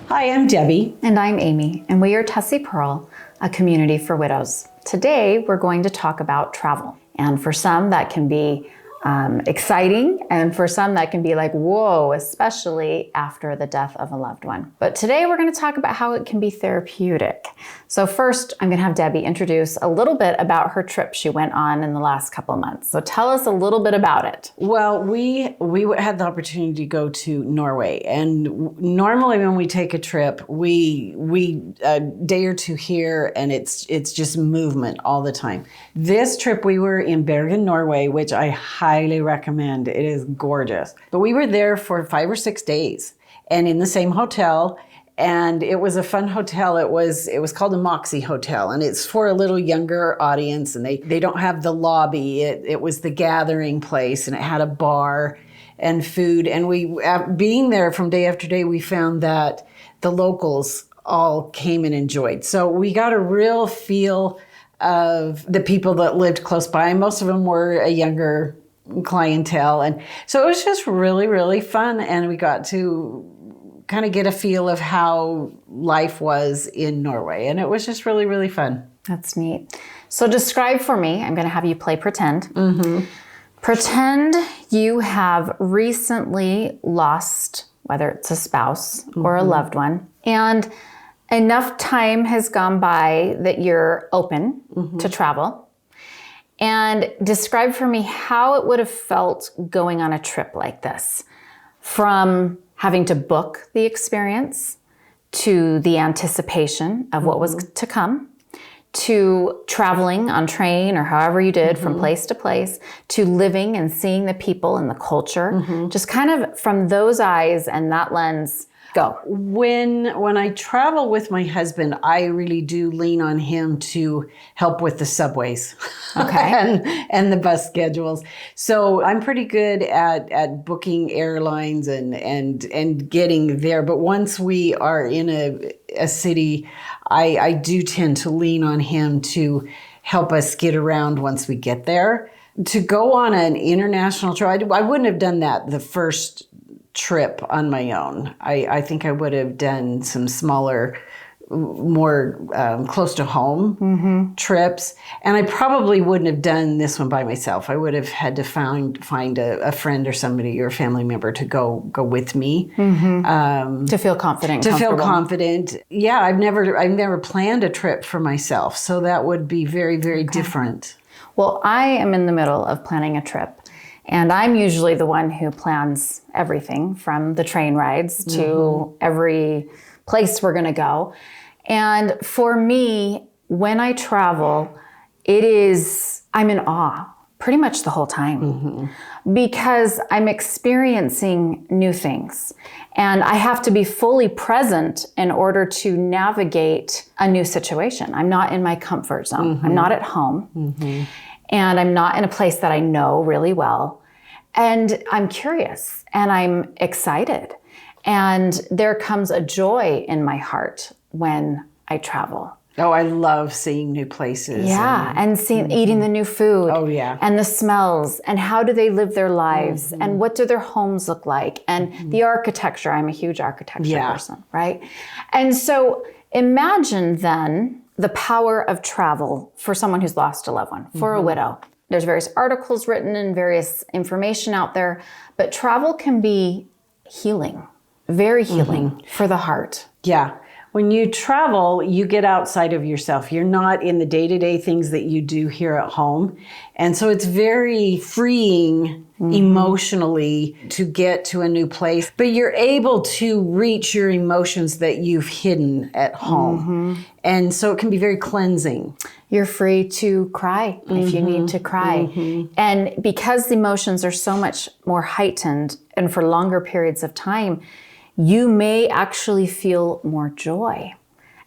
Hi, I'm Debbie. And I'm Amy, and we are Tessie Pearl, a community for widows. Today, we're going to talk about travel. And for some, that can be exciting, and for some, that can be like, whoa, especially after the death of a loved one. But today, we're going to talk about how it can be therapeutic. So first, I'm going to have Debbie introduce a little bit about her trip she went on in the last couple of months. So tell us a little bit about it. Well, we had the opportunity to go to Norway, and normally when we take a trip, we a day or two here, and it's just movement all the time. This trip, we were in Bergen, Norway, which I highly recommend. It is gorgeous. But we were there for 5 or 6 days, and in the same hotel. And it was a fun hotel. It was called the Moxie Hotel, and it's for a little younger audience, and they don't have the lobby. It was the gathering place, and it had a bar and food. And we, being there from day after day, we found that the locals all came and enjoyed. So we got a real feel of the people that lived close by. Most of them were a younger clientele. And so it was just really, really fun. And we got to kind of get a feel of how life was in Norway. And it was just really, really fun. That's neat. So describe for me, I'm going to have you play pretend. Mm-hmm. Pretend you have recently lost, whether it's a spouse or a loved one, and enough time has gone by that you're open to travel. And describe for me how it would have felt going on a trip like this, from having to book the experience, to the anticipation of what was to come, to traveling on train or however you did from place to place, to living and seeing the people and the culture. Just kind of from those eyes and that lens, go. When I travel with my husband, I really do lean on him to help with the subways, and the bus schedules. So I'm pretty good at booking airlines and getting there. But once we are in a city, I do tend to lean on him to help us get around once we get there. To go on an international trip, I wouldn't have done that the first trip on my own. I think I would have done some smaller, more close to home trips, and I probably wouldn't have done this one by myself. I would have had to find a friend or somebody or a family member to go with me To feel confident. To feel confident. Yeah, I've never planned a trip for myself, so that would be very, very different. Well, I am in the middle of planning a trip. And I'm usually the one who plans everything from the train rides to every place we're going to go. And for me, when I travel, I'm in awe pretty much the whole time because I'm experiencing new things. And I have to be fully present in order to navigate a new situation. I'm not in my comfort zone. I'm not at home. And I'm not in a place that I know really well. And I'm curious and I'm excited. And there comes a joy in my heart when I travel. Oh, I love seeing new places. Yeah, and eating the new food. Oh, yeah. And the smells, and how do they live their lives, and what do their homes look like, and the architecture. I'm a huge architecture person, right? And so imagine then the power of travel for someone who's lost a loved one, for a widow. There's various articles written and various information out there, but travel can be healing, very healing for the heart. Yeah. When you travel, you get outside of yourself. You're not in the day-to-day things that you do here at home. And so it's very freeing emotionally to get to a new place. But you're able to reach your emotions that you've hidden at home. And so it can be very cleansing. You're free to cry if you need to cry. And because the emotions are so much more heightened and for longer periods of time, you may actually feel more joy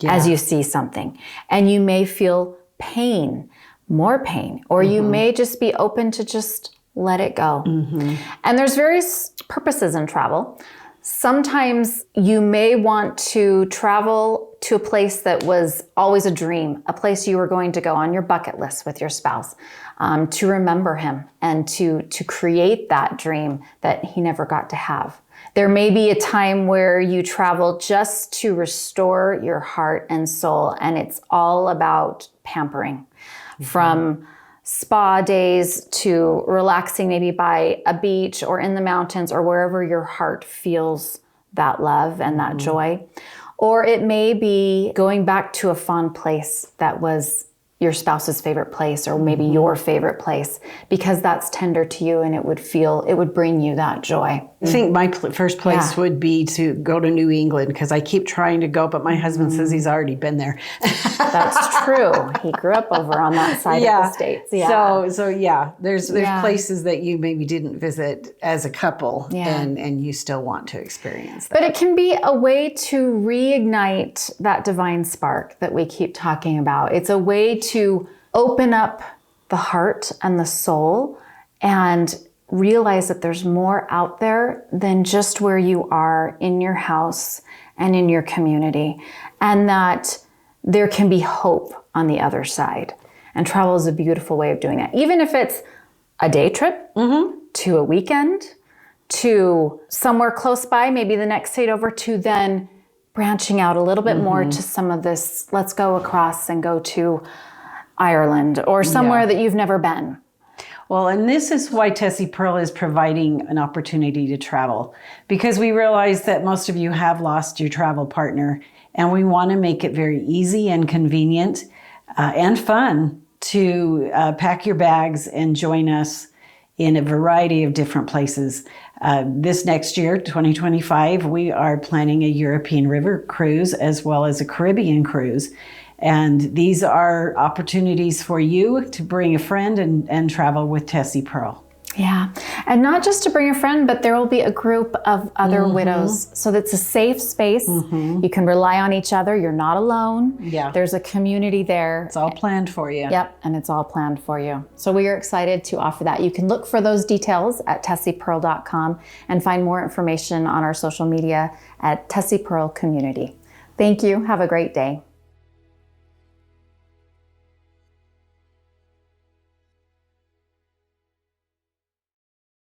as you see something. And you may feel pain, more pain, or you may just be open to just let it go. And there's various purposes in travel. Sometimes you may want to travel to a place that was always a dream, a place you were going to go on your bucket list with your spouse, to remember him and to create that dream that he never got to have. There may be a time where you travel just to restore your heart and soul, and it's all about pampering. From spa days to relaxing maybe by a beach or in the mountains or wherever your heart feels that love and that joy. Or it may be going back to a fond place that was your spouse's favorite place, or maybe your favorite place, because that's tender to you and it would bring you that joy. I think my first place would be to go to New England, because I keep trying to go, but my husband says he's already been there. That's true. He grew up over on that side of the States. Yeah. So there's places that you maybe didn't visit as a couple, and you still want to experience that. But it can be a way to reignite that divine spark that we keep talking about. It's a way to open up the heart and the soul and realize that there's more out there than just where you are in your house and in your community, and that there can be hope on the other side. And travel is a beautiful way of doing that. Even if it's a day trip to a weekend, to somewhere close by, maybe the next state over, to then branching out a little bit more to some of this, let's go across and go to Ireland or somewhere that you've never been. Well, and this is why Tessie Pearl is providing an opportunity to travel, because we realize that most of you have lost your travel partner, and we want to make it very easy and convenient and fun to pack your bags and join us in a variety of different places. This next year, 2025, we are planning a European river cruise as well as a Caribbean cruise. And these are opportunities for you to bring a friend and travel with Tessie Pearl. Yeah. And not just to bring a friend, but there will be a group of other widows. So that's a safe space. You can rely on each other. You're not alone. Yeah. There's a community there. It's all planned for you. Yep. And it's all planned for you. So we are excited to offer that. You can look for those details at tessiepearl.com and find more information on our social media at Tessie Pearl Community. Thank you. Have a great day.